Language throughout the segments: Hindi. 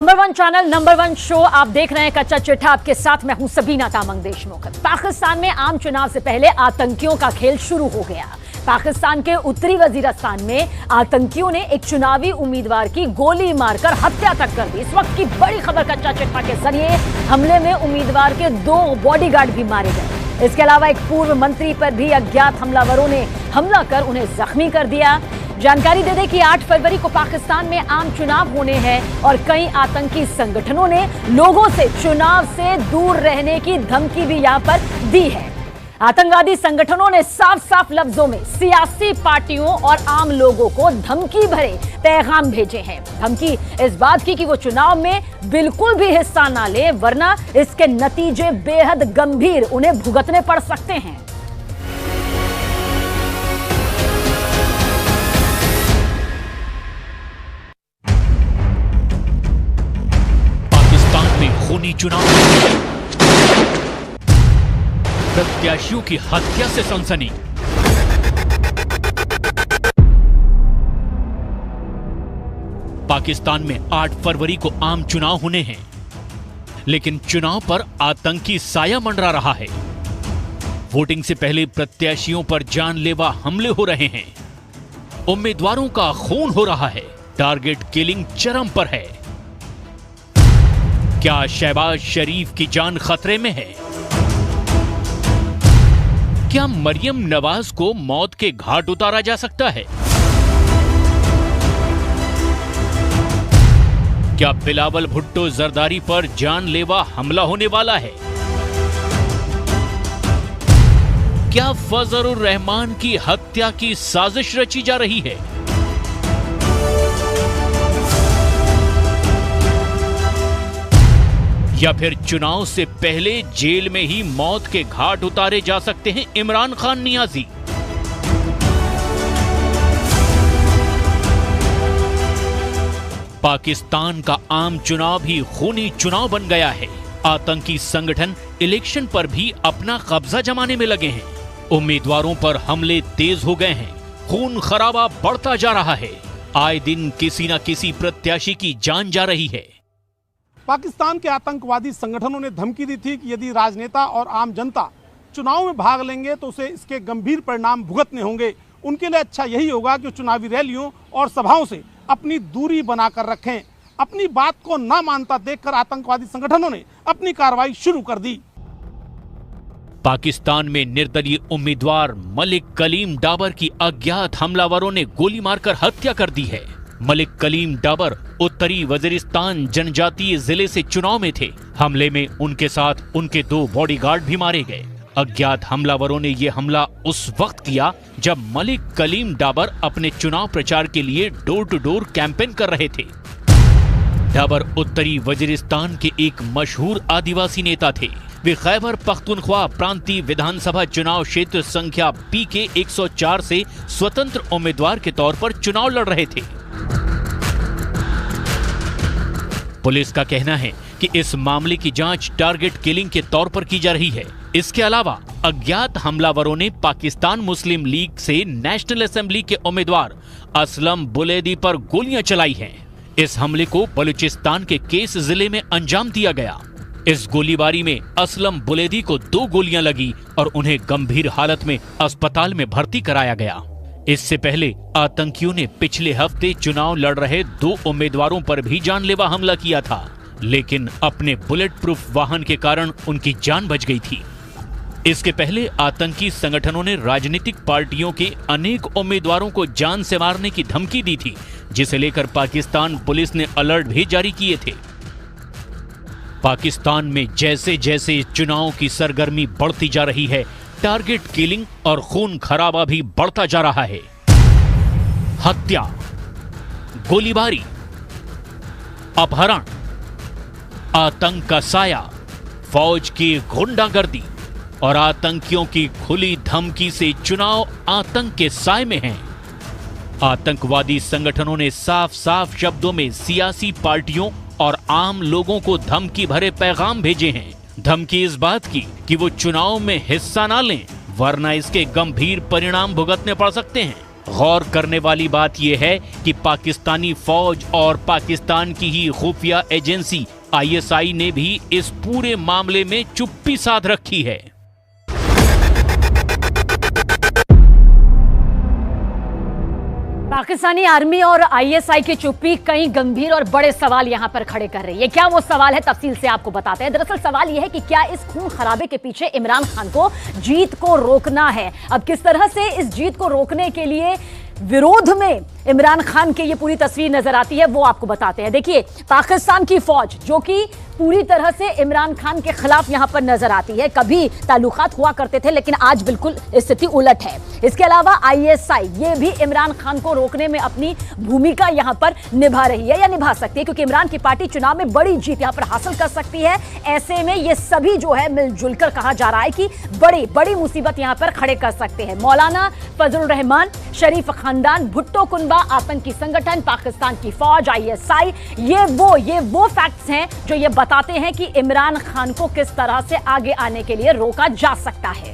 Number one channel, number one show आप देख रहे हैं कच्चा चिट्ठा। आपके साथ मैं हूं सबीना तामंग देशमुख। पाकिस्तान में आम चुनाव से पहले आतंकियों का खेल शुरू हो गया। पाकिस्तान के उत्तरी वजीरिस्तान में आतंकियों ने एक चुनावी उम्मीदवार की गोली मारकर हत्या तक कर दी। इस वक्त की बड़ी खबर कच्चा चिट्ठा के जरिए। हमले में उम्मीदवार के 2 बॉडीगार्ड भी मारे गए। इसके अलावा एक पूर्व मंत्री पर भी अज्ञात हमलावरों ने हमला कर उन्हें जख्मी कर दिया। जानकारी दे दें कि 8 फरवरी को पाकिस्तान में आम चुनाव होने हैं और कई आतंकी संगठनों ने लोगों से चुनाव से दूर रहने की धमकी भी यहां पर दी है। आतंकवादी संगठनों ने साफ साफ लफ्जों में सियासी पार्टियों और आम लोगों को धमकी भरे पैगाम भेजे हैं। धमकी इस बात की कि वो चुनाव में बिल्कुल भी हिस्सा ना ले, वरना इसके नतीजे बेहद गंभीर उन्हें भुगतने पड़ सकते हैं। खूनी चुनाव, प्रत्याशियों की हत्या से सनसनी। पाकिस्तान में 8 फरवरी को आम चुनाव होने हैं, लेकिन चुनाव पर आतंकी साया मंडरा रहा है। वोटिंग से पहले प्रत्याशियों पर जानलेवा हमले हो रहे हैं। उम्मीदवारों का खून हो रहा है। टारगेट किलिंग चरम पर है। क्या शहबाज शरीफ की जान खतरे में है? क्या मरियम नवाज को मौत के घाट उतारा जा सकता है? क्या बिलावल भुट्टो जरदारी पर जानलेवा हमला होने वाला है? क्या फजलुर रहमान की हत्या की साजिश रची जा रही है? या फिर चुनाव से पहले जेल में ही मौत के घाट उतारे जा सकते हैं इमरान खान नियाजी? पाकिस्तान का आम चुनाव भी खूनी चुनाव बन गया है। आतंकी संगठन इलेक्शन पर भी अपना कब्जा जमाने में लगे हैं। उम्मीदवारों पर हमले तेज हो गए हैं। खून खराबा बढ़ता जा रहा है। आए दिन किसी न किसी प्रत्याशी की जान जा रही है। पाकिस्तान के आतंकवादी संगठनों ने धमकी दी थी कि यदि राजनेता और आम जनता चुनाव में भाग लेंगे तो उसे इसके गंभीर परिणाम भुगतने होंगे। उनके लिए अच्छा यही होगा कि चुनावी रैलियों और सभाओं से अपनी दूरी बनाकर रखें। अपनी बात को न मानता देखकर आतंकवादी संगठनों ने अपनी कार्रवाई शुरू कर दी। पाकिस्तान में निर्दलीय उम्मीदवार मलिक कलीम डाबर की अज्ञात हमलावरों ने गोली मारकर हत्या कर दी है। मलिक कलीम डाबर उत्तरी वजीरिस्तान जनजातीय जिले से चुनाव में थे। हमले में उनके साथ उनके 2 बॉडीगार्ड भी मारे गए। अज्ञात हमलावरों ने यह हमला उस वक्त किया जब मलिक कलीम डाबर अपने चुनाव प्रचार के लिए डोर टू डोर कैंपेन कर रहे थे। डाबर उत्तरी वजीरिस्तान के एक मशहूर आदिवासी नेता थे। वे खैबर पख्तूनख्वा प्रांतीय विधानसभा चुनाव क्षेत्र संख्या PK 104 से स्वतंत्र उम्मीदवार के तौर पर चुनाव लड़ रहे थे। पुलिस का कहना है कि इस मामले की जांच टारगेट किलिंग के तौर पर की जा रही है। इसके अलावा अज्ञात हमलावरों ने पाकिस्तान मुस्लिम लीग से नेशनल असेंबली के उम्मीदवार असलम बुलेदी पर गोलियां चलाई हैं। इस हमले को बलूचिस्तान के केस जिले में अंजाम दिया गया। इस गोलीबारी में असलम बुलेदी को 2 गोलियां लगी और उन्हें गंभीर हालत में अस्पताल में भर्ती कराया गया। इससे पहले आतंकियों ने पिछले हफ्ते चुनाव लड़ रहे 2 उम्मीदवारों पर भी जानलेवा हमला किया था, लेकिन अपने बुलेट प्रूफ वाहन के कारण उनकी जान बच गई थी। इसके पहले आतंकी संगठनों ने राजनीतिक पार्टियों के अनेक उम्मीदवारों को जान से मारने की धमकी दी थी, जिसे लेकर पाकिस्तान पुलिस ने अलर्ट भी जारी किए थे। पाकिस्तान में जैसे जैसे चुनाव की सरगर्मी बढ़ती जा रही है, टारगेट किलिंग और खून खराबा भी बढ़ता जा रहा है। हत्या, गोलीबारी, अपहरण, आतंक का साया, फौज की गुंडागर्दी और आतंकियों की खुली धमकी से चुनाव आतंक के साए में हैं। आतंकवादी संगठनों ने साफ साफ शब्दों में सियासी पार्टियों और आम लोगों को धमकी भरे पैगाम भेजे हैं। धमकी इस बात की कि वो चुनाव में हिस्सा ना लें, वरना इसके गंभीर परिणाम भुगतने पड़ सकते हैं। गौर करने वाली बात यह है कि पाकिस्तानी फौज और पाकिस्तान की ही खुफिया एजेंसी ISI ने भी इस पूरे मामले में चुप्पी साध रखी है। पाकिस्तानी आर्मी और ISI की चुप्पी कई गंभीर और बड़े सवाल यहां पर खड़े कर रही है। क्या वो सवाल है, तफसील से आपको बताते हैं। दरअसल सवाल यह है कि क्या इस खून खराबे के पीछे इमरान खान को जीत को रोकना है। अब किस तरह से इस जीत को रोकने के लिए विरोध में इमरान खान की ये पूरी तस्वीर नजर आती है, वो आपको बताते हैं। देखिए, पाकिस्तान की फौज जो कि पूरी तरह से इमरान खान के खिलाफ यहां पर नजर आती है। कभी ताल्लुकात हुआ करते थे, लेकिन आज बिल्कुल स्थिति उलट है। इसके अलावा ISI ये भी इमरान खान को रोकने में अपनी भूमिका यहां पर निभा रही है या निभा सकती है, क्योंकि इमरान की पार्टी चुनाव में बड़ी जीत यहां पर हासिल कर सकती है। ऐसे में ये सभी जो है मिलजुल कर कहा जा रहा है कि बड़ी बड़ी मुसीबत यहां पर खड़े कर सकते हैं। मौलाना फजलुर रहमान, शरीफ खानदान, भुट्टो कुनबा, आतंकी संगठन, पाकिस्तान की फौज, ISI, ये वो फैक्ट्स हैं जो ये बताते हैं कि इमरान खान को किस तरह से आगे आने के लिए रोका जा सकता है।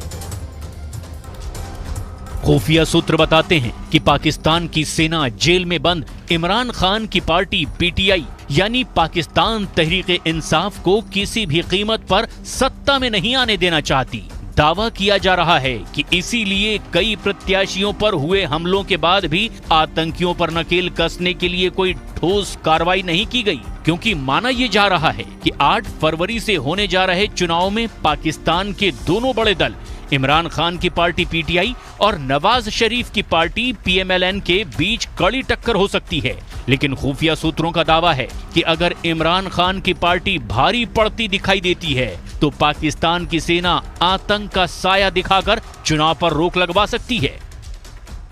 खुफिया सूत्र बताते हैं कि पाकिस्तान की सेना जेल में बंद इमरान खान की पार्टी PTI यानी पाकिस्तान तहरीक-ए-इंसाफ को किसी भी कीमत पर सत्ता में नहीं आने देना चाहती। दावा किया जा रहा है कि इसीलिए कई प्रत्याशियों पर हुए हमलों के बाद भी आतंकियों पर नकेल कसने के लिए कोई ठोस कार्रवाई नहीं की गई, क्योंकि माना यह जा रहा है कि 8 फरवरी से होने जा रहे चुनाव में पाकिस्तान के दोनों बड़े दल इमरान खान की पार्टी PTI और नवाज शरीफ की पार्टी PMLN के बीच कड़ी टक्कर हो सकती है। लेकिन खुफिया सूत्रों का दावा है कि अगर इमरान खान की पार्टी भारी पड़ती दिखाई देती है तो पाकिस्तान की सेना आतंक का साया दिखाकर चुनाव पर रोक लगवा सकती है।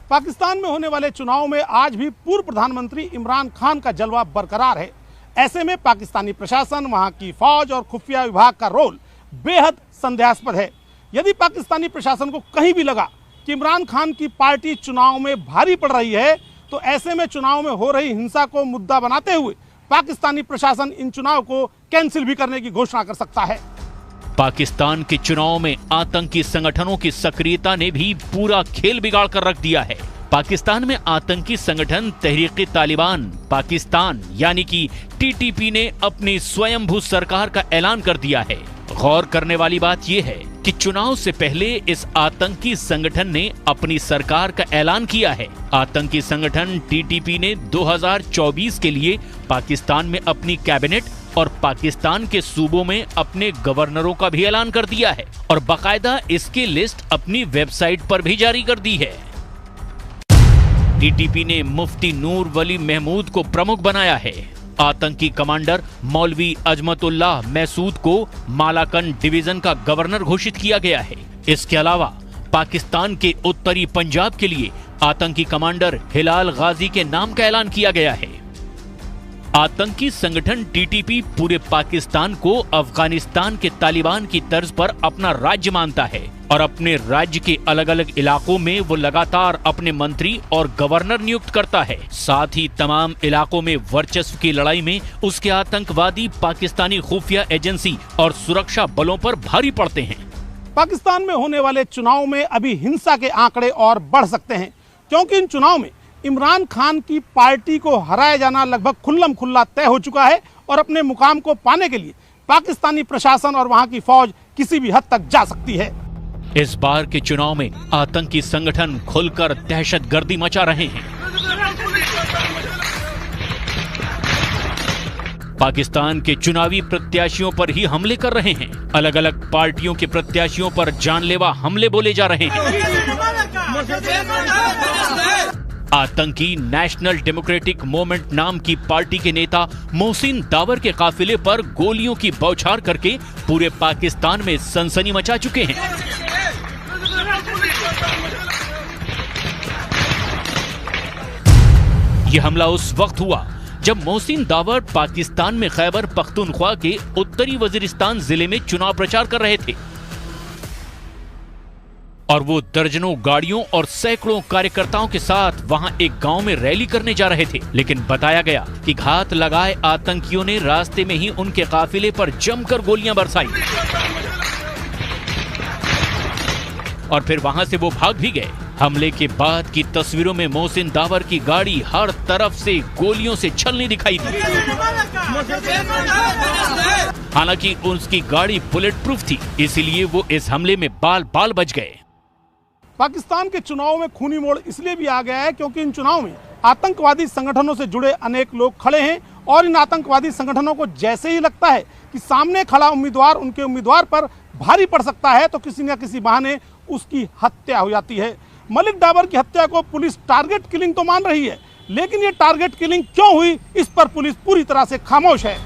पाकिस्तान में होने वाले चुनाव में आज भी पूर्व प्रधानमंत्री इमरान खान का जलवा बरकरार है। ऐसे में पाकिस्तानी प्रशासन, वहां की फौज और खुफिया विभाग का रोल बेहद संदेहास्पद है। यदि पाकिस्तानी प्रशासन को कहीं भी लगा कि इमरान खान की पार्टी चुनाव में भारी पड़ रही है, तो ऐसे में चुनाव में हो रही हिंसा को मुद्दा बनाते हुए पाकिस्तानी प्रशासन इन चुनाव को कैंसिल भी करने की घोषणा कर सकता है। पाकिस्तान के चुनाव में आतंकी संगठनों की सक्रियता ने भी पूरा खेल बिगाड़ कर रख दिया है। पाकिस्तान में आतंकी संगठन तहरीक-ए-तालिबान पाकिस्तान यानी कि TTP ने अपनी स्वयंभू सरकार का ऐलान कर दिया है। गौर करने वाली बात यह है कि चुनाव से पहले इस आतंकी संगठन ने अपनी सरकार का ऐलान किया है। आतंकी संगठन TTP ने 2024 के लिए पाकिस्तान में अपनी कैबिनेट और पाकिस्तान के सूबों में अपने गवर्नरों का भी ऐलान कर दिया है और बाकायदा इसकी लिस्ट अपनी वेबसाइट पर भी जारी कर दी है। TTP ने मुफ्ती नूर वली महमूद को प्रमुख बनाया है। आतंकी कमांडर मौलवी अजमतुल्लाह मैसूद को मालाकंड डिवीजन का गवर्नर घोषित किया गया है। इसके अलावा पाकिस्तान के उत्तरी पंजाब के लिए आतंकी कमांडर हिलाल गाजी के नाम का ऐलान किया गया है। आतंकी संगठन TTP पूरे पाकिस्तान को अफगानिस्तान के तालिबान की तर्ज पर अपना राज्य मानता है और अपने राज्य के अलग अलग इलाकों में वो लगातार अपने मंत्री और गवर्नर नियुक्त करता है। साथ ही तमाम इलाकों में वर्चस्व की लड़ाई में उसके आतंकवादी पाकिस्तानी खुफिया एजेंसी और सुरक्षा बलों पर भारी पड़ते हैं। पाकिस्तान में होने वाले चुनाव में अभी हिंसा के आंकड़े और बढ़ सकते हैं, क्योंकि इन चुनाव में इमरान खान की पार्टी को हराया जाना लगभग खुल्लम खुल्ला तय हो चुका है और अपने मुकाम को पाने के लिए पाकिस्तानी प्रशासन और वहां की फौज किसी भी हद तक जा सकती है। इस बार के चुनाव में आतंकी संगठन खुलकर दहशतगर्दी मचा रहे हैं। पाकिस्तान के चुनावी प्रत्याशियों पर ही हमले कर रहे हैं। अलग अलग पार्टियों के प्रत्याशियों पर जानलेवा हमले बोले जा रहे हैं। आतंकी नेशनल डेमोक्रेटिक मूवमेंट नाम की पार्टी के नेता मोहसिन दावर के काफिले पर गोलियों की बौछार करके पूरे पाकिस्तान में सनसनी मचा चुके हैं। यह हमला उस वक्त हुआ जब मोहसिन दावर पाकिस्तान में खैबर पख्तूनख्वा के उत्तरी वजीरिस्तान जिले में चुनाव प्रचार कर रहे थे और वो दर्जनों गाड़ियों और सैकड़ों कार्यकर्ताओं के साथ वहां एक गांव में रैली करने जा रहे थे। लेकिन बताया गया कि घात लगाए आतंकियों ने रास्ते में ही उनके काफिले पर जमकर गोलियां बरसाई और फिर वहां से वो भाग भी गए। हमले के बाद की तस्वीरों में मोहसिन दावर की गाड़ी हर तरफ से गोलियों से छलनी दिखाई दी। हालांकि उसकी गाड़ी बुलेट प्रूफ थी, इसलिए वो इस हमले में बाल बाल बच गए। पाकिस्तान के चुनाव में खूनी मोड़ इसलिए भी आ गया है क्योंकि इन चुनाव में आतंकवादी संगठनों से जुड़े अनेक लोग खड़े हैं और इन आतंकवादी संगठनों को जैसे ही लगता है कि सामने खड़ा उम्मीदवार उनके उम्मीदवार पर भारी पड़ सकता है तो किसी न किसी बहाने उसकी हत्या हो जाती है। मलिक डाबर की हत्या को पुलिस टारगेट किलिंग तो मान रही है, लेकिन ये टारगेट किलिंग क्यों हुई इस पर पुलिस पूरी तरह से खामोश है।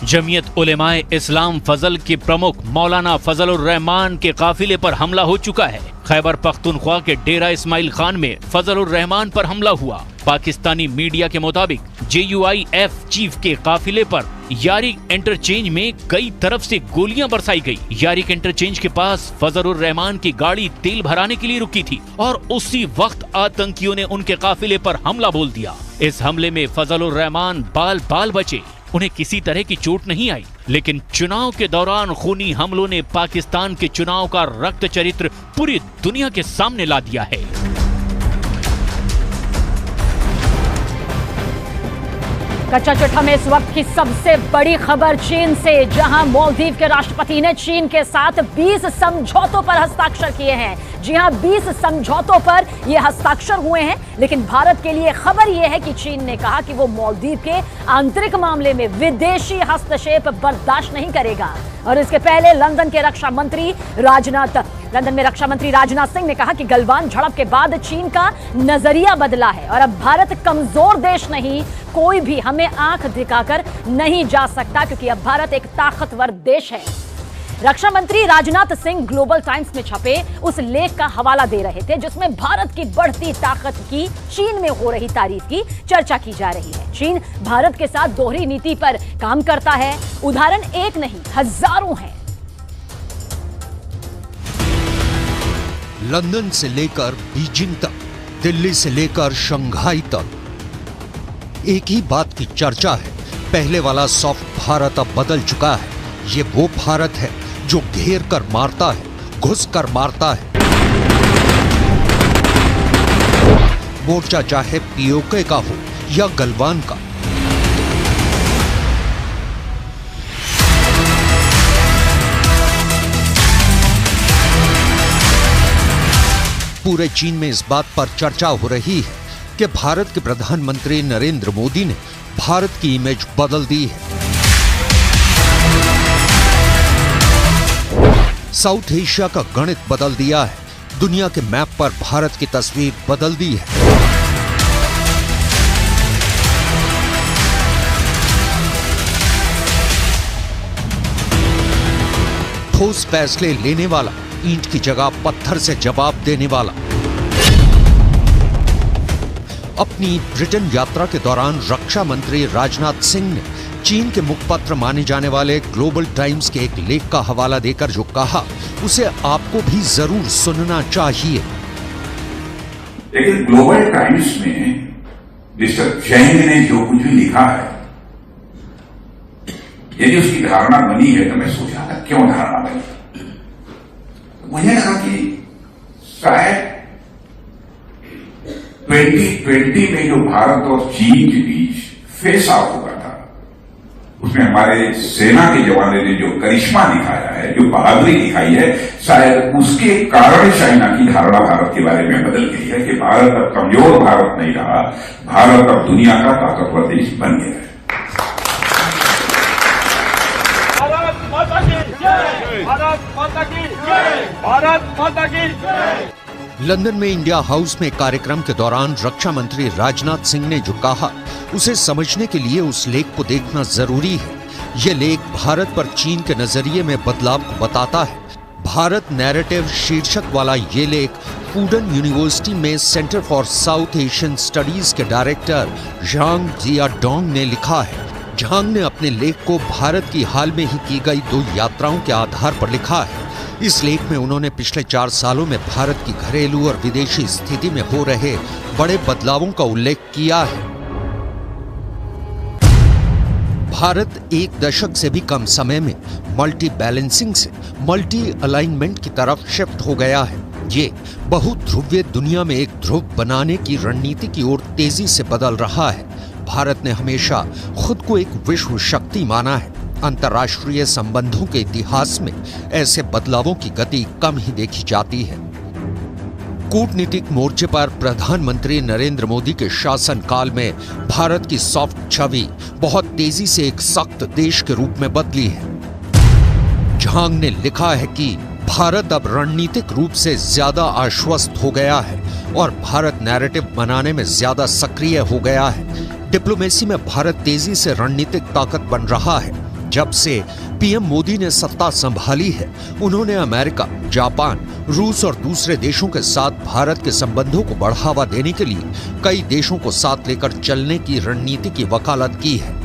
जमीयत उलेमाए इस्लाम फजल के प्रमुख मौलाना फजलुर रहमान के काफिले पर हमला हो चुका है। खैबर पख्तूनख्वा के डेरा इस्माइल खान में फजलुर रहमान पर हमला हुआ। पाकिस्तानी मीडिया के मुताबिक JUIF चीफ के काफिले पर यारिक इंटरचेंज में कई तरफ से गोलियां बरसाई गई। यारिक इंटरचेंज के पास फजलुर रहमान की गाड़ी तेल भराने के लिए रुकी थी और उसी वक्त आतंकियों ने उनके काफिले पर हमला बोल दिया। इस हमले में फजलुर रहमान बाल बाल बचे, उन्हें किसी तरह की चोट नहीं आई, लेकिन चुनाव के दौरान खूनी हमलों ने पाकिस्तान के चुनाव का रक्त चरित्र पूरी दुनिया के सामने ला दिया है। कच्चा चिट्ठा में इस वक्त की सबसे बड़ी खबर चीन से, जहां मालदीव के राष्ट्रपति ने चीन के साथ 20 समझौतों पर हस्ताक्षर किए हैं। जी हां, 20 समझौतों पर ये हस्ताक्षर हुए हैं, लेकिन भारत के लिए खबर यह है कि चीन ने कहा कि वो मालदीव के आंतरिक मामले में विदेशी हस्तक्षेप बर्दाश्त नहीं करेगा। और इसके पहले लंदन में रक्षा मंत्री राजनाथ सिंह ने कहा कि गलवान झड़प के बाद चीन का नजरिया बदला है और अब भारत कमजोर देश नहीं, कोई भी हमें आंख दिखाकर नहीं जा सकता, क्योंकि अब भारत एक ताकतवर देश है। रक्षा मंत्री राजनाथ सिंह ग्लोबल टाइम्स में छपे उस लेख का हवाला दे रहे थे जिसमें भारत की बढ़ती ताकत की चीन में हो रही तारीफ की चर्चा की जा रही है। चीन भारत के साथ दोहरी नीति पर काम करता है, उदाहरण एक नहीं हजारों हैं। लंदन से लेकर बीजिंग तक, दिल्ली से लेकर शंघाई तक एक ही बात की चर्चा है, पहले वाला सॉफ्ट भारत अब बदल चुका है। ये वो भारत है जो घेर कर मारता है, घुस कर मारता है। मोर्चा चाहे POK का हो या गलवान का। पूरे चीन में इस बात पर चर्चा हो रही है कि भारत के प्रधानमंत्री नरेंद्र मोदी ने भारत की इमेज बदल दी है। साउथ एशिया का गणित बदल दिया है, दुनिया के मैप पर भारत की तस्वीर बदल दी है। ठोस फैसले लेने वाला, ईंट की जगह पत्थर से जवाब देने वाला। अपनी ब्रिटेन यात्रा के दौरान रक्षा मंत्री राजनाथ सिंह ने चीन के मुखपत्र माने जाने वाले ग्लोबल टाइम्स के एक लेख का हवाला देकर जो कहा, उसे आपको भी जरूर सुनना चाहिए। लेकिन ग्लोबल टाइम्स में मिस्टर जैन ने जो कुछ भी लिखा है, यदि उसकी धारणा बनी है तो मैं सोचा था क्यों धारणा बनी। मुझे लगा कि शायद 2020 में जो भारत और चीन के बीच फेस आउट हुआ था, उसमें हमारे सेना के जवानों ने जो करिश्मा दिखाया है, जो बहादुरी दिखाई है, शायद उसके कारण चाइना की धारणा भारत के बारे में बदल गई है कि भारत अब कमजोर भारत नहीं रहा, भारत अब दुनिया का ताकतवर देश बन गया है। भारत माता की जय, भारत माता की जय, भारत माता की जय। लंदन में इंडिया हाउस में कार्यक्रम के दौरान रक्षा मंत्री राजनाथ सिंह ने जो कहा, उसे समझने के लिए उस लेख को देखना जरूरी है। यह लेख भारत पर चीन के नजरिए में बदलाव को बताता है। भारत नैरेटिव शीर्षक वाला ये लेख फूडन यूनिवर्सिटी में centre for south Asian studies के डायरेक्टर झांग जियाडोंग ने लिखा है। झांग ने अपने लेख को भारत की हाल में ही की गई 2 यात्राओं के आधार पर लिखा है। इस लेख में उन्होंने पिछले 4 सालों में भारत की घरेलू और विदेशी स्थिति में हो रहे बड़े बदलावों का उल्लेख किया है। भारत 1 दशक से भी कम समय में मल्टी बैलेंसिंग से मल्टी अलाइनमेंट की तरफ शिफ्ट हो गया है। ये बहुध्रुवीय दुनिया में एक ध्रुव बनाने की रणनीति की ओर तेजी से बदल रहा है। भारत ने हमेशा खुद को एक विश्व शक्ति माना है। अंतर्राष्ट्रीय संबंधों के इतिहास में ऐसे बदलावों की गति कम ही देखी जाती है। कूटनीतिक मोर्चे पर प्रधानमंत्री नरेंद्र मोदी के शासनकाल में भारत की सॉफ्ट छवि बहुत तेजी से एक सख्त देश के रूप में बदली है। झांग ने लिखा है कि भारत अब रणनीतिक रूप से ज्यादा आश्वस्त हो गया है और भारत नैरेटिव बनाने में ज्यादा सक्रिय हो गया है। डिप्लोमेसी में भारत तेजी से रणनीतिक ताकत बन रहा है। जब से पीएम मोदी ने सत्ता संभाली है, उन्होंने अमेरिका, जापान, रूस और दूसरे देशों के साथ भारत के संबंधों को बढ़ावा देने के लिए कई देशों को साथ लेकर चलने की रणनीति की वकालत की है।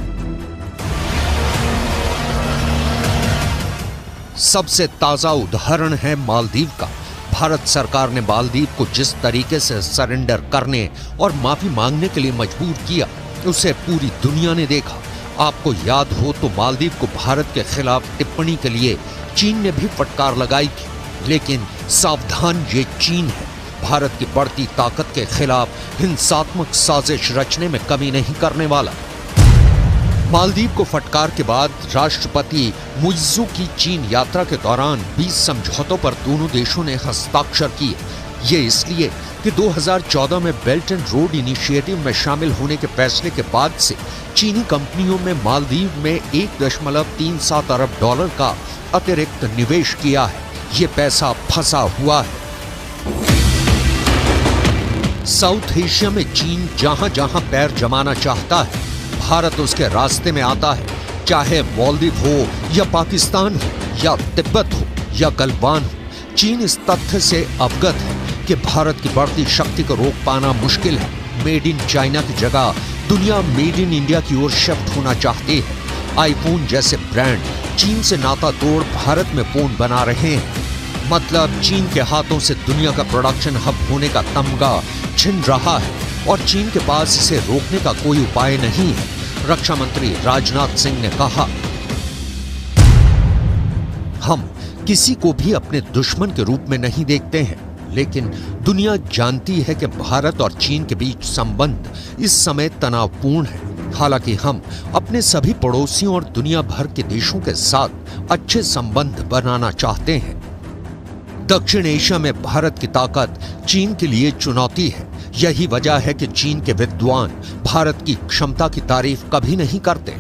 सबसे ताजा उदाहरण है मालदीव का। भारत सरकार ने मालदीव को जिस तरीके से सरेंडर करने और माफी मांगने के लिए मजबूर किया, उसे पूरी दुनिया ने देखा। आपको याद हो तो मालदीव को भारत के खिलाफ टिप्पणी के लिए चीन ने भी फटकार लगाई थी। लेकिन सावधान, ये चीन है। भारत की बढ़ती ताकत के खिलाफ हिंसात्मक साजिश रचने में कमी नहीं करने वाला। मालदीव को फटकार के बाद राष्ट्रपति मुइज्जू की चीन यात्रा के दौरान 20 समझौतों पर दोनों देशों ने हस्ताक्षर किए। ये इसलिए कि 2014 में बेल्ट एंड रोड इनिशिएटिव में शामिल होने के फैसले के बाद से चीनी कंपनियों में मालदीव में 1.37 अरब डॉलर का अतिरिक्त निवेश किया है। ये पैसा फंसा हुआ है। साउथ एशिया में चीन जहां जहां पैर जमाना चाहता है, भारत उसके रास्ते में आता है। चाहे मालदीव हो या पाकिस्तान हो या तिब्बत हो या गलवान हो, चीन इस तथ्य से अवगत है कि भारत की बढ़ती शक्ति को रोक पाना मुश्किल है। मेड इन चाइना की जगह दुनिया मेड इन इंडिया की ओर शिफ्ट होना चाहती है। आईफोन जैसे ब्रांड चीन से नाता तोड़ भारत में फोन बना रहे हैं। मतलब चीन के हाथों से दुनिया का प्रोडक्शन हब होने का तमगा छिन रहा है और चीन के पास इसे रोकने का कोई उपाय नहीं है। रक्षा मंत्री राजनाथ सिंह ने कहा, हम किसी को भी अपने दुश्मन के रूप में नहीं देखते हैं, लेकिन दुनिया जानती है कि भारत और चीन के बीच संबंध इस समय तनावपूर्ण है। हालांकि हम अपने सभी पड़ोसियों और दुनिया भर के देशों के साथ अच्छे संबंध बनाना चाहते हैं। दक्षिण एशिया में भारत की ताकत चीन के लिए चुनौती है। यही वजह है कि चीन के विद्वान भारत की क्षमता की तारीफ कभी नहीं करते,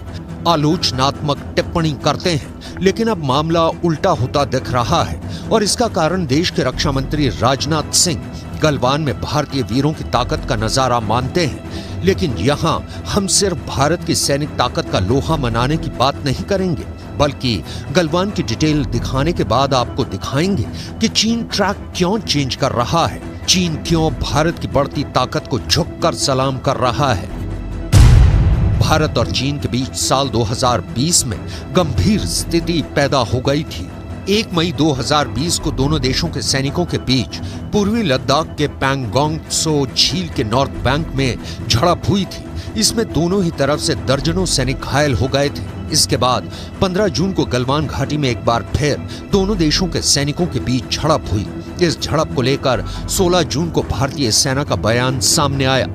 आलोचनात्मक टिप्पणी करते हैं। लेकिन अब मामला उल्टा होता दिख रहा है और इसका कारण देश के रक्षा मंत्री राजनाथ सिंह गलवान में भारतीय वीरों की ताकत का नजारा मानते हैं। लेकिन यहाँ हम सिर्फ भारत की सैनिक ताकत का लोहा मनाने की बात नहीं करेंगे, बल्कि गलवान की डिटेल दिखाने के बाद आपको दिखाएंगे कि चीन ट्रैक क्यों चेंज कर रहा है, चीन क्यों भारत की बढ़ती ताकत को झुककर सलाम कर रहा है। भारत और चीन के बीच साल 2020 में गंभीर स्थिति पैदा हो गई थी। 1 मई 2020 को दोनों देशों के सैनिकों के बीच पूर्वी लद्दाख के पैंगोंग त्सो झील के नॉर्थ बैंक में झड़प हुई थी। इसमें दोनों ही तरफ से दर्जनों सैनिक घायल हो गए थे। इसके बाद 15 जून को गलवान घाटी में एक बार फिर दोनों देशों के सैनिकों के बीच झड़प हुई। इस झड़प को लेकर 16 जून को भारतीय सेना का बयान सामने आया।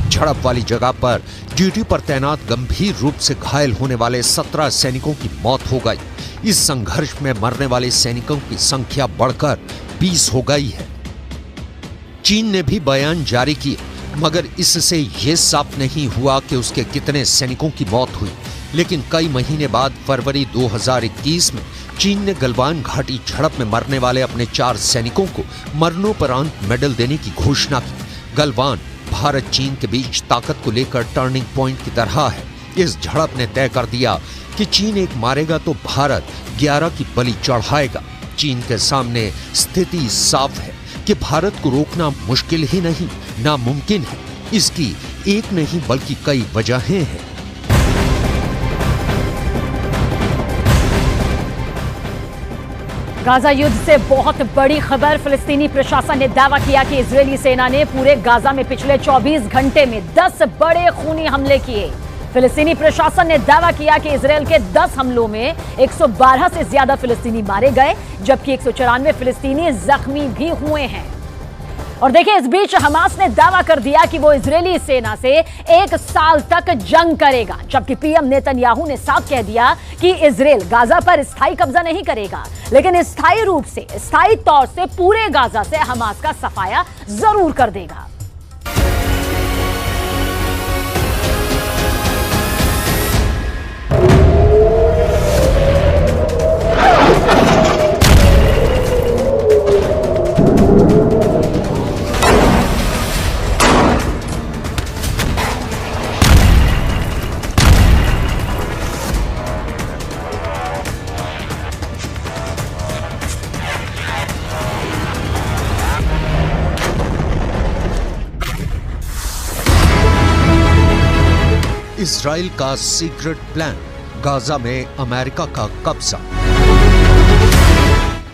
झड़प वाली जगह पर ड्यूटी पर तैनात गंभीर रूप से घायल होने वाले 17 सैनिकों की मौत हो गई। इस संघर्ष में मरने वाले सैनिकों की संख्या बढ़कर 20 हो गई है। चीन ने भी बयान जारी किया, मगर इससे यह साफ नहीं हुआ कि उसके कितने सैनिकों की मौत हुई। लेकिन कई महीने बाद फरवरी 2021 में चीन ने गलवान घाटी झड़प में मरने वाले अपने 4 सैनिकों को मरणोपरांत मेडल देने की घोषणा की। गलवान भारत चीन के बीच ताकत को लेकर टर्निंग पॉइंट की तरह है। इस झड़प ने तय कर दिया कि चीन एक मारेगा तो भारत 11 की बलि चढ़ाएगा। चीन के सामने स्थिति साफ है कि भारत को रोकना मुश्किल ही नहीं, नामुमकिन है। इसकी एक नहीं बल्कि कई वजहें हैं। गाजा युद्ध से बहुत बड़ी खबर। फिलिस्तीनी प्रशासन ने दावा किया कि इजरायली सेना ने पूरे गाजा में पिछले 24 घंटे में 10 बड़े खूनी हमले किए। फिलिस्तीनी प्रशासन ने दावा किया कि इजरायल के 10 हमलों में 112 से ज्यादा फिलिस्तीनी मारे गए, जबकि 194 फिलिस्तीनी जख्मी भी हुए हैं। और देखिए, इस बीच हमास ने दावा कर दिया कि वो इजरायली सेना से 1 साल तक जंग करेगा, जबकि पीएम नेतन्याहू ने साफ कह दिया कि इजरायल गाजा पर स्थायी कब्जा नहीं करेगा, लेकिन स्थायी रूप से, स्थायी तौर से पूरे गाजा से हमास का सफाया जरूर कर देगा। इजराइल का सीक्रेट प्लान, गाजा में अमेरिका का कब्जा।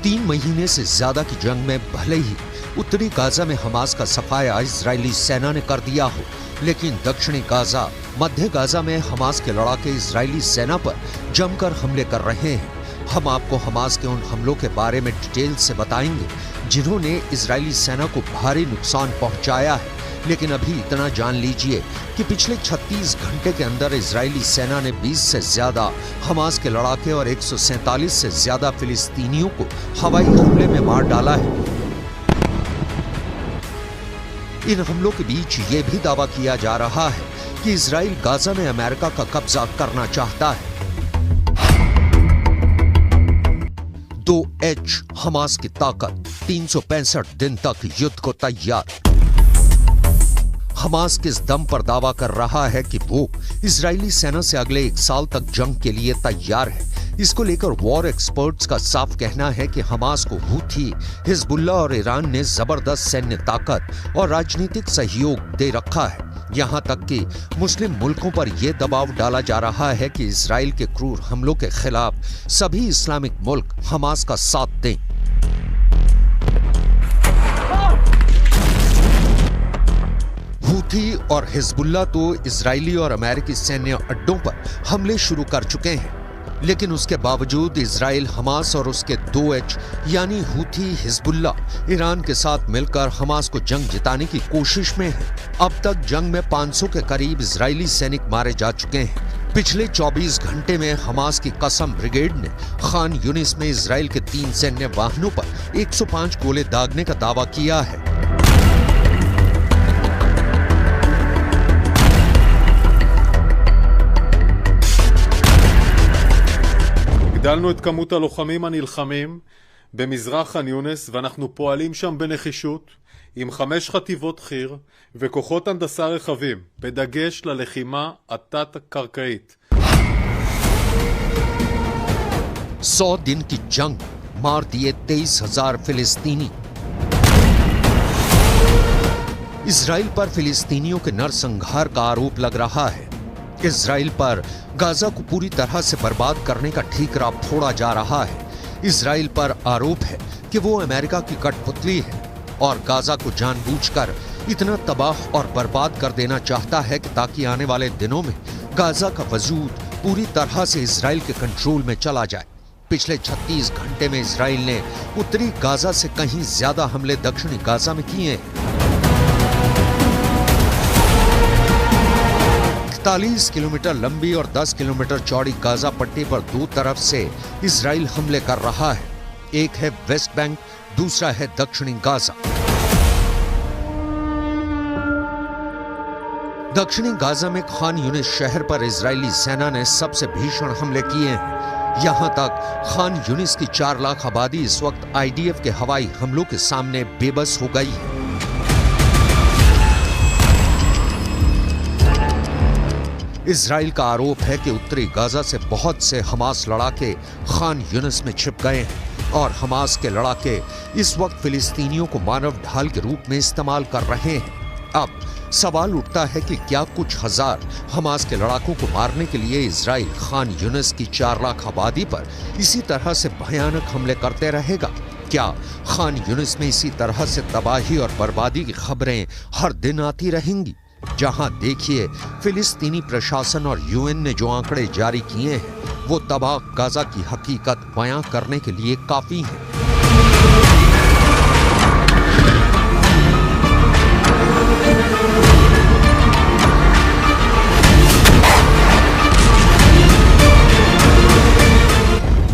3 महीने से ज्यादा की जंग में भले ही उत्तरी गाजा में हमास का सफाया इजरायली सेना ने कर दिया हो, लेकिन दक्षिणी गाजा, मध्य गाजा में हमास के लड़ाके इजरायली सेना पर जमकर हमले कर रहे हैं। हम आपको हमास के उन हमलों के बारे में डिटेल से बताएंगे जिन्होंने इजरायली सेना को भारी नुकसान पहुंचाया है, लेकिन अभी इतना जान लीजिए कि पिछले 36 घंटे के अंदर इजरायली सेना ने 20 से ज्यादा हमास के लड़ाके और 147 से ज्यादा फिलिस्तीनियों को हवाई हमले में मार डाला है। इन हमलों के बीच ये भी दावा किया जा रहा है कि इजराइल गाजा में अमेरिका का कब्जा करना चाहता है। 2H हमास की ताकत, 365 दिन तक युद्ध को तैयार। हमास किस दम पर दावा कर रहा है कि वो इजरायली सेना से अगले 1 साल तक जंग के लिए तैयार है। इसको लेकर वॉर एक्सपर्ट्स का साफ कहना है कि हमास को हूथी, हिजबुल्लाह और ईरान ने जबरदस्त सैन्य ताकत और राजनीतिक सहयोग दे रखा है। यहां तक कि मुस्लिम मुल्कों पर यह दबाव डाला जा रहा है कि इजराइल के क्रूर हमलों के खिलाफ सभी इस्लामिक मुल्क हमास का साथ दें। हूथी और हिजबुल्लाह तो इजरायली और अमेरिकी सैन्य अड्डों पर हमले शुरू कर चुके हैं, लेकिन उसके बावजूद इजराइल हमास और उसके 2H यानी हूथी, हिजबुल्लाह ईरान के साथ मिलकर हमास को जंग जिताने की कोशिश में है। अब तक जंग में 500 के करीब इजरायली सैनिक मारे जा चुके हैं। पिछले 24 घंटे में हमास की कसम ब्रिगेड ने खान यूनिस में इजराइल के 3 सैन्य वाहनों पर 105 गोले दागने का दावा किया है। הגדלנו את כמות הלוחמים הנלחמים במזרח ח'אן יונס, ואנחנו פועלים שם בנחישות עם 5 חטיבות חי"ר וכוחות הנדסה רחבים, בדגש ללחימה התת-קרקעית. 100 दिन की जंग, मार दिए 23,000 फिलिस्तीनी। इजराइल पर फिलिस्तीनियों के नरसंहार का आरोप लग रहा है। इजराइल पर गाजा को पूरी तरह से बर्बाद करने का ठीकरा फोड़ा जा रहा है। इजराइल पर आरोप है कि वो अमेरिका की कठपुतली है और गाजा को जानबूझकर इतना तबाह और बर्बाद कर देना चाहता है कि ताकि आने वाले दिनों में गाजा का वजूद पूरी तरह से इजराइल के कंट्रोल में चला जाए। पिछले 36 घंटे में इजराइल ने उत्तरी गाजा से कहीं ज्यादा हमले दक्षिणी गाजा में किए हैं। 41 किलोमीटर लंबी और 10 किलोमीटर चौड़ी गाजा पट्टी पर 2 तरफ से इजराइल हमले कर रहा है। एक है वेस्ट बैंक, दूसरा है दक्षिणी गाजा। दक्षिणी गाजा में खान यूनिस शहर पर इजरायली सेना ने सबसे भीषण हमले किए हैं। यहां तक खान यूनिस की 4 लाख आबादी इस वक्त आईडीएफ के हवाई हमलों के सामने बेबस हो गई है। इजराइल का आरोप है कि उत्तरी गाजा से बहुत से हमास लड़ाके खान यूनिस में छिप गए हैं और हमास के लड़ाके इस वक्त फिलिस्तीनियों को मानव ढाल के रूप में इस्तेमाल कर रहे हैं। अब सवाल उठता है कि क्या कुछ हजार हमास के लड़ाकों को मारने के लिए इजराइल खान यूनिस की 4 लाख आबादी पर इसी तरह से भयानक हमले करते रहेगा? क्या खान यूनिस में इसी तरह से तबाही और बर्बादी की खबरें हर दिन आती रहेंगी? जहां देखिए फिलिस्तीनी प्रशासन और यूएन ने जो आंकड़े जारी किए हैं वो तबाह गाजा की हकीकत बयां करने के लिए काफी हैं।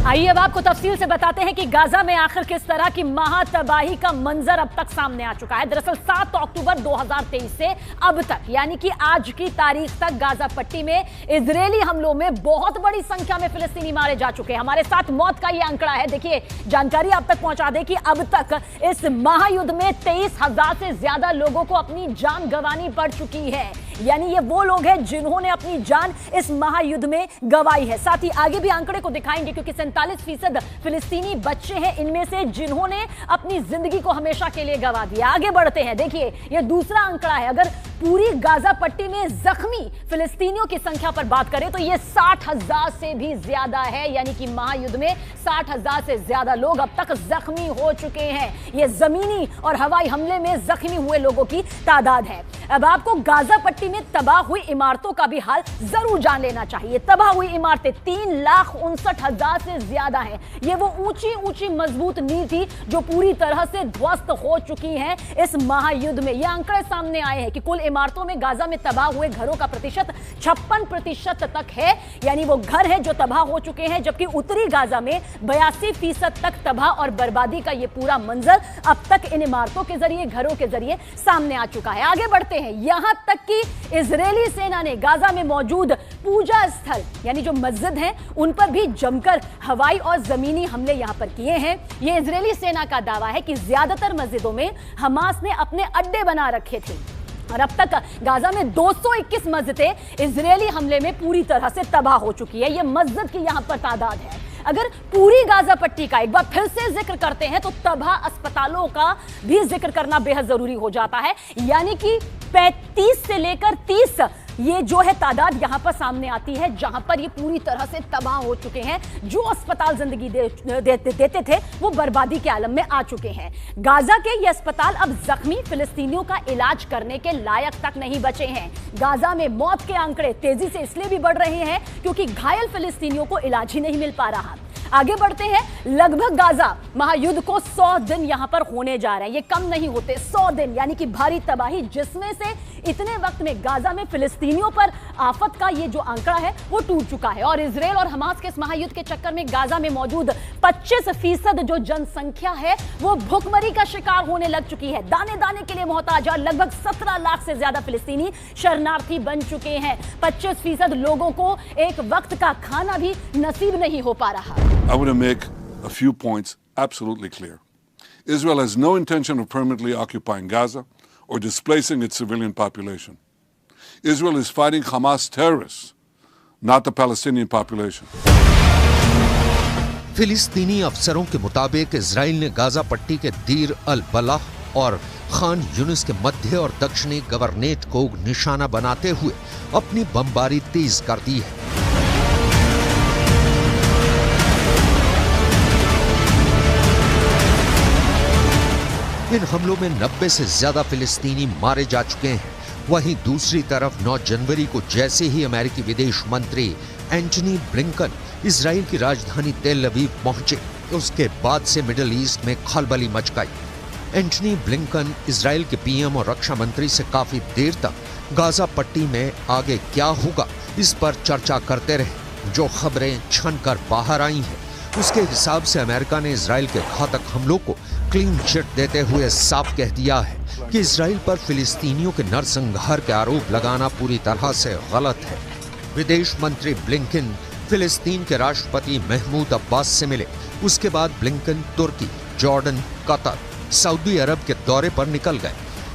आइए अब आपको तफसील से बताते हैं कि गाजा में आखिर किस तरह की महातबाही का मंजर अब तक सामने आ चुका है। दरअसल 7 अक्टूबर 2023 से अब तक यानी कि आज की तारीख तक गाजा पट्टी में इजरायली हमलों में बहुत बड़ी संख्या में फिलिस्तीनी मारे जा चुके हैं। हमारे साथ मौत का ये आंकड़ा है। देखिए, जानकारी आप तक पहुंचा दें कि अब तक इस महायुद्ध में 23,000 से ज्यादा लोगों को अपनी जान गंवानी पड़ चुकी है। यानी ये वो लोग हैं जिन्होंने अपनी जान इस महायुद्ध में गंवाई है। साथ ही आगे भी आंकड़े को दिखाएंगे क्योंकि 47% फिलिस्तीनी बच्चे हैं इनमें से जिन्होंने अपनी जिंदगी को हमेशा के लिए गंवा दिया। आगे बढ़ते हैं। देखिए, ये दूसरा आंकड़ा है। अगर पूरी गाजा पट्टी में जख्मी फिलिस्तीनियों की संख्या पर बात करें तो ये 60,000 से भी ज्यादा है। यानी कि महायुद्ध में 60,000 से ज्यादा लोग अब तक जख्मी हो चुके हैं। ये जमीनी और हवाई हमले में जख्मी हुए लोगों की तादाद है। अब आपको गाजा पट्टी में तबाह हुई इमारतों का भी हाल जरूर जान लेना चाहिए। तबाह हुई इमारतें 3,59,000 से ज्यादा हैं। ये वो ऊंची ऊंची मजबूत नींव थी जो पूरी तरह से ध्वस्त हो चुकी हैं इस महायुद्ध में। ये आंकड़े सामने आए हैं कि कुल इमारतों में गाजा में तबाह हुए घरों का प्रतिशत 56% तक है। यानी वो घर है जो तबाह हो चुके हैं, जबकि उत्तरी गाजा में 82% तक तबाह और बर्बादी का ये पूरा मंजर अब तक इन इमारतों के जरिए, घरों के जरिए सामने आ चुका है। आगे बढ़ते हैं। यहां तक कि इजरायली सेना ने गाजा में मौजूद पूजा स्थल यानी जो मस्जिद हैं उन पर भी जमकर हवाई और जमीनी हमले यहां पर किए हैं। यह इजरायली सेना का दावा है कि ज्यादातर मस्जिदों में हमास ने अपने अड्डे बना रखे थे और अब तक गाजा में 221 मस्जिदें इजरायली हमले में पूरी तरह से तबाह हो चुकी है। यह मस्जिद की यहां पर तादाद है। अगर पूरी गाजा पट्टी का एक बार फिर से जिक्र करते हैं तो तबाह अस्पतालों का भी जिक्र करना बेहद जरूरी हो जाता है। यानी कि 35 से लेकर 30 ये जो है तादाद यहां पर सामने आती है जहां पर ये पूरी तरह से तबाह हो चुके हैं। जो अस्पताल जिंदगी देते थे वो बर्बादी के आलम में आ चुके हैं। गाजा के ये अस्पताल अब जख्मी फिलिस्तीनियों का इलाज करने के लायक तक नहीं बचे हैं। गाजा में मौत के आंकड़े तेजी से इसलिए भी बढ़ रहे हैं क्योंकि घायल फिलिस्तीनियों को इलाज ही नहीं मिल पा रहा। आगे बढ़ते हैं। लगभग गाजा महायुद्ध को 100 दिन यहां पर होने जा रहे हैं। ये कम नहीं होते, 100 दिन यानी कि भारी तबाही, जिसमें से इतने वक्त में गाजा में फिलिस्तीनियों पर आफत का ये जो आंकड़ा है वो टूट चुका है। और इजराइल और हमास के इस महायुद्ध के चक्कर में गाजा में मौजूद 25% जो जनसंख्या है वो भूखमरी का शिकार होने लग चुकी है। दाने दाने के लिए मोहताज और लगभग 17 लाख से ज्यादा फिलिस्तीनी शरणार्थी बन चुके हैं। 25% लोगों को एक वक्त का खाना भी नसीब नहीं हो पा रहा। I want to make a few points absolutely clear. Israel has no intention of permanently occupying Gaza or displacing its civilian population. Israel is fighting Hamas terrorists, not the Palestinian population. फिलिस्तीनी अफसरों के मुताबिक इजराइल ने गाजा पट्टी के दीर अल बलाह और खान यूनिस के मध्य और दक्षिणी गवर्नेट को निशाना बनाते हुए अपनी बमबारी तेज कर दी है। इन हमलों में 90 से ज्यादा फिलिस्तीनी मारे जा चुके हैं। वहीं दूसरी तरफ 9 जनवरी को जैसे ही अमेरिकी विदेश मंत्री एंटनी ब्लिंकन इजराइल की राजधानी तेल अवीव पहुंचे, उसके बाद से मिडिल ईस्ट में खलबली मच गई। एंटनी ब्लिंकन इजराइल के पीएम और रक्षा मंत्री से काफी देर तक गाजा पट्टी में आगे क्या होगा इस पर चर्चा करते रहे। जो खबरें छनकर बाहर आई हैं उसके हिसाब से अमेरिका ने इजराइल के घातक हमलों को क्लीन चिट देते हुए साफ कह दिया है कि इजराइल पर फिलिस्तीनियों के नरसंहार के आरोप लगाना पूरी तरह से गलत है। विदेश मंत्री ब्लिंकन फिलिस्तीन के राष्ट्रपति महमूद अब्बास से मिले। उसके बाद ब्लिंकन तुर्की, जॉर्डन, कतर, सऊदी अरब के दौरे पर निकल गए।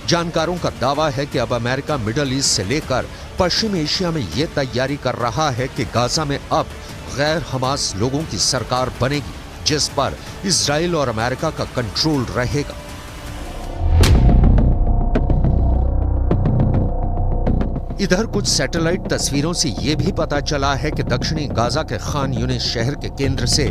जानकारों का दावा है कि अब अमेरिका मिडिल ईस्ट से लेकर पश्चिम एशिया में ये तैयारी कर रहा है कि गाजा में अब गैर हमास लोगों की सरकार बनेगी जिस पर इजराइल और अमेरिका का कंट्रोल रहेगा। इधर कुछ सैटेलाइट तस्वीरों से यह भी पता चला है कि दक्षिणी गाजा के खान यूनिस शहर के केंद्र से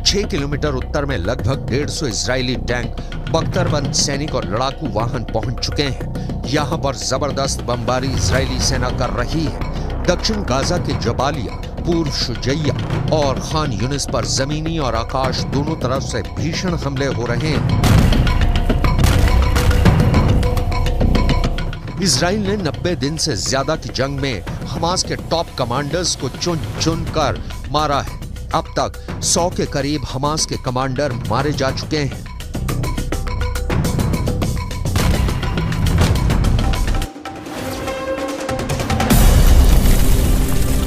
6 किलोमीटर उत्तर में लगभग 150 इजरायली टैंक, बख्तरबंद सैनिक और लड़ाकू वाहन पहुंच चुके हैं। यहां पर जबरदस्त बमबारी इजरायली सेना कर रही है। दक्षिण गाजा के जबालिया, पूर्व शुजैया और खान यूनिस पर जमीनी और आकाश दोनों तरफ से भीषण हमले हो रहे हैं। इजराइल ने 90 दिन से ज्यादा की जंग में हमास के टॉप कमांडर्स को चुन चुन कर मारा है। अब तक 100 के करीब हमास के कमांडर मारे जा चुके हैं।